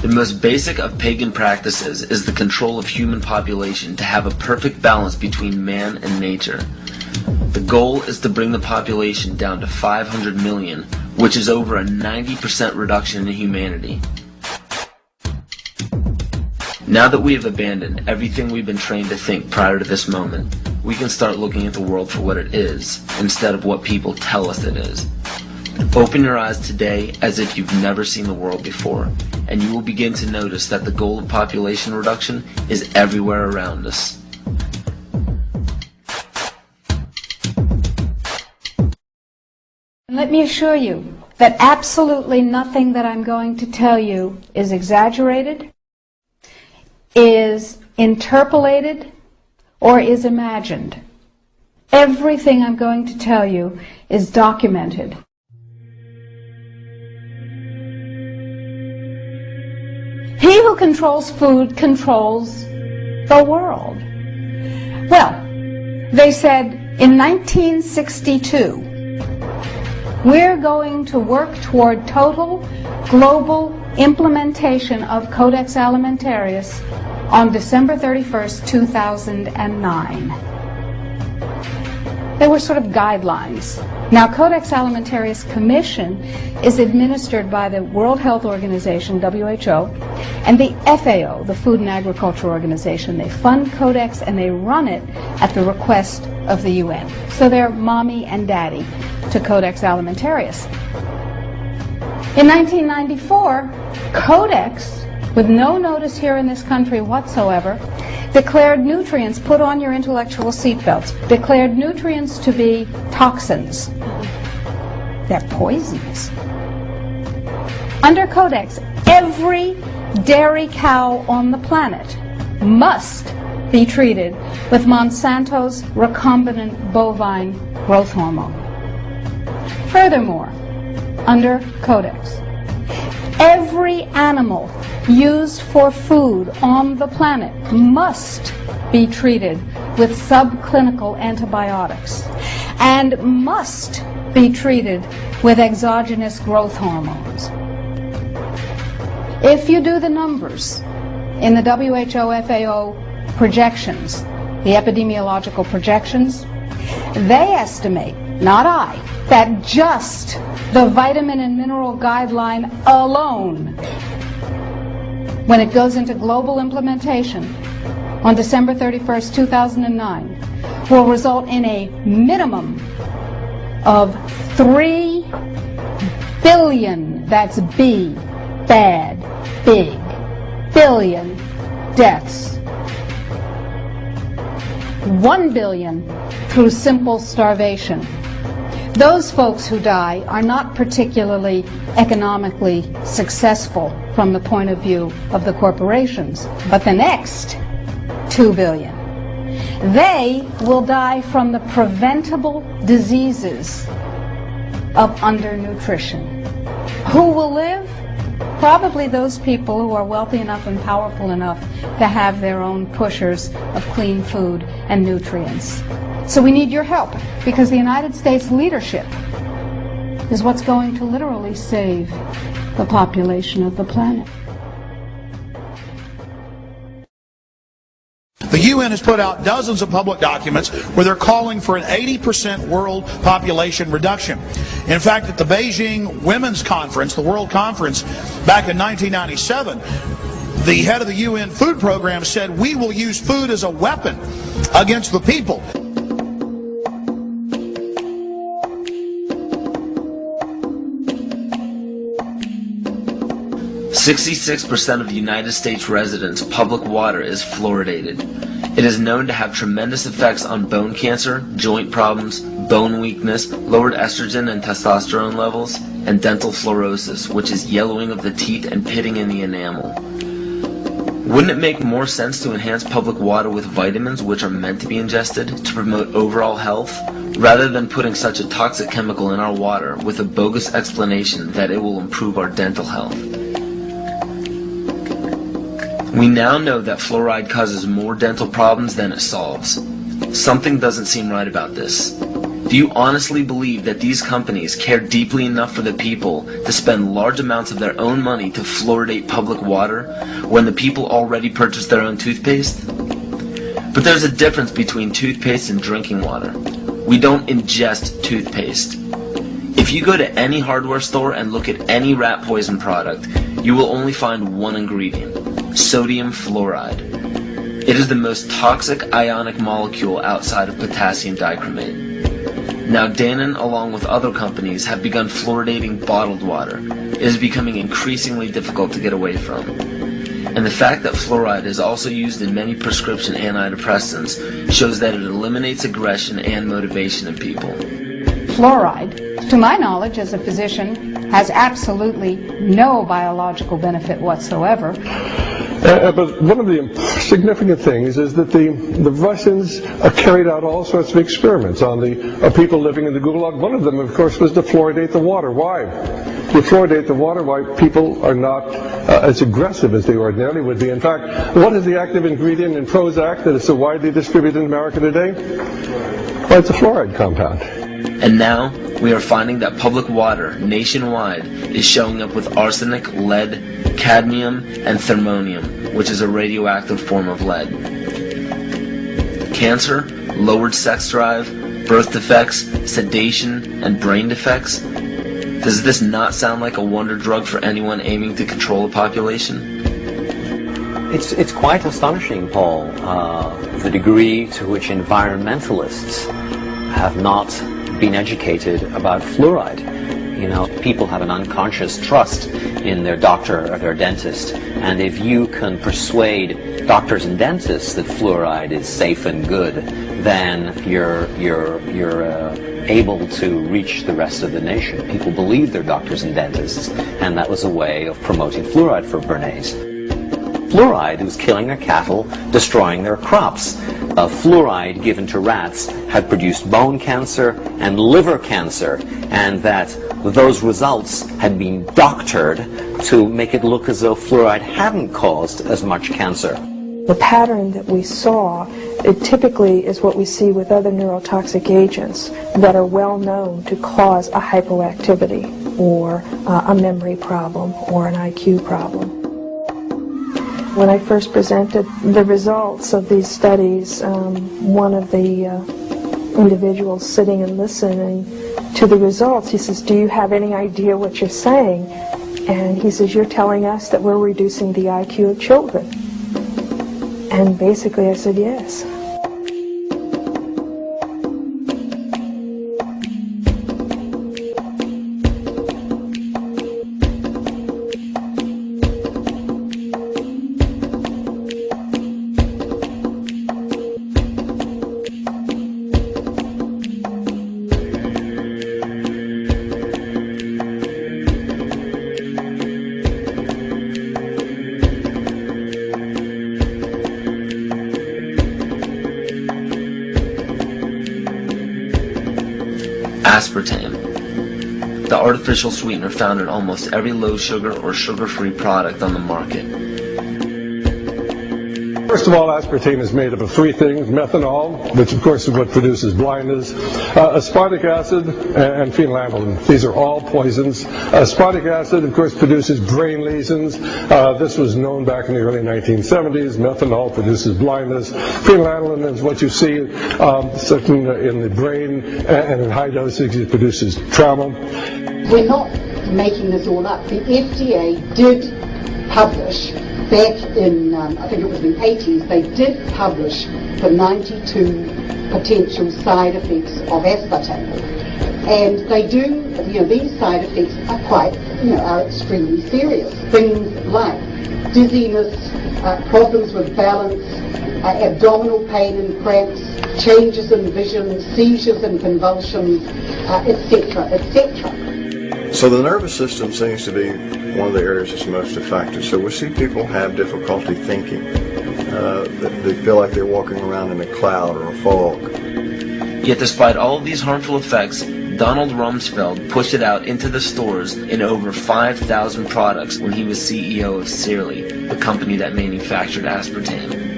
The most basic of pagan practices is the control of human population to have a perfect balance between man and nature. The goal is to bring the population down to 500 million, which is over a 90% reduction in humanity. Now that we have abandoned everything we've been trained to think prior to this moment, we can start looking at the world for what it is, instead of what people tell us it is. Open your eyes today as if you've never seen the world before, and you will begin to notice that the goal of population reduction is everywhere around us. Let me assure you that absolutely nothing that I'm going to tell you is exaggerated, is interpolated, or is imagined. Everything I'm going to tell you is documented. He who controls food controls the world. Well, they said in 1962, we're going to work toward total global implementation of Codex Alimentarius on December 31st, 2009. They were sort of guidelines. Now, Codex Alimentarius Commission is administered by the World Health Organization, WHO, and the FAO, the Food and Agriculture Organization. They fund Codex and they run it at the request of the UN. So they're mommy and daddy to Codex Alimentarius. In 1994, Codex, with no notice here in this country whatsoever, declared nutrients, put on your intellectual seatbelts, declared nutrients to be toxins. They're poisons. Under Codex, every dairy cow on the planet must be treated with Monsanto's recombinant bovine growth hormone. Furthermore, under Codex, every animal used for food on the planet must be treated with subclinical antibiotics and must be treated with exogenous growth hormones. If you do the numbers in the WHO-FAO projections, the epidemiological projections, they estimate, not I, that just the vitamin and mineral guideline alone, when it goes into global implementation on December 31st, 2009, will result in a minimum of 3 billion, that's B, bad, big, billion deaths. 1 billion through simple starvation. Those folks who die are not particularly economically successful from the point of view of the corporations, but the next 2 billion, they will die from the preventable diseases of undernutrition. Who will live? Probably those people who are wealthy enough and powerful enough to have their own pushers of clean food and nutrients. So we need your help, because the United States leadership is what's going to literally save the population of the planet. The UN has put out dozens of public documents where they're calling for an 80% world population reduction. In fact, at the Beijing Women's Conference, the World Conference, back in 1997, the head of the UN Food Program said, "We will use food as a weapon against the people." 66% of the United States residents' public water is fluoridated. It is known to have tremendous effects on bone cancer, joint problems, bone weakness, lowered estrogen and testosterone levels, and dental fluorosis, which is yellowing of the teeth and pitting in the enamel. Wouldn't it make more sense to enhance public water with vitamins which are meant to be ingested to promote overall health, rather than putting such a toxic chemical in our water with a bogus explanation that it will improve our dental health? We now know that fluoride causes more dental problems than it solves. Something doesn't seem right about this. Do you honestly believe that these companies care deeply enough for the people to spend large amounts of their own money to fluoridate public water when the people already purchase their own toothpaste? But there's a difference between toothpaste and drinking water. We don't ingest toothpaste. If you go to any hardware store and look at any rat poison product, you will only find one ingredient: sodium fluoride. It is the most toxic ionic molecule outside of potassium dichromate. Now Dannon, along with other companies, have begun fluoridating bottled water. It is becoming increasingly difficult to get away from. And the fact that fluoride is also used in many prescription antidepressants shows that it eliminates aggression and motivation in people. Fluoride, to my knowledge as a physician, has absolutely no biological benefit whatsoever. But one of the significant things is that the Russians carried out all sorts of experiments on the people living in the Gulag. One of them, of course, was to fluoridate the water. Why? To fluoridate the water, why people are not as aggressive as they ordinarily would be. In fact, what is the active ingredient in Prozac that is so widely distributed in America today? Well, it's a fluoride compound. And now, we are finding that public water nationwide is showing up with arsenic, lead, cadmium, and thermonium, which is a radioactive form of lead. Cancer, lowered sex drive, birth defects, sedation, and brain defects. Does this not sound like a wonder drug for anyone aiming to control a population? It's quite astonishing, Paul, the degree to which environmentalists have not been educated about fluoride. You know, people have an unconscious trust in their doctor or their dentist, and if you can persuade doctors and dentists that fluoride is safe and good, then you're able to reach the rest of the nation. People believe their doctors and dentists, and that was a way of promoting fluoride for Bernays. Fluoride was killing their cattle, destroying their crops. Fluoride given to rats had produced bone cancer and liver cancer, and that those results had been doctored to make it look as though fluoride hadn't caused as much cancer. The pattern that we saw, it typically is what we see with other neurotoxic agents that are well known to cause a hypoactivity or a memory problem or an IQ problem. When I first presented the results of these studies, one of the individuals sitting and listening to the results, he says, "Do you have any idea what you're saying?" And he says, "You're telling us that we're reducing the IQ of children." And basically I said, yes. Aspartame, the artificial sweetener found in almost every low-sugar or sugar-free product on the market. First of all, aspartame is made up of three things: methanol, which of course is what produces blindness, aspartic acid, and phenylalanine. These are all poisons. Aspartic acid, of course, produces brain lesions. This was known back in the early 1970s. Methanol produces blindness. Phenylalanine is what you see in the brain, and in high dosage it produces trauma. We're not making this all up. The FDA did publish back in, I think it was the 80s, they did publish the 92 potential side effects of aspartame. And they do, these side effects are quite, are extremely serious. Things like dizziness, problems with balance, abdominal pain and cramps, changes in vision, seizures and convulsions, etc., etc. So the nervous system seems to be one of the areas that's most affected. So we see people have difficulty thinking. They feel like they're walking around in a cloud or a fog. Yet despite all of these harmful effects, Donald Rumsfeld pushed it out into the stores in over 5,000 products when he was CEO of Searly, the company that manufactured aspartame.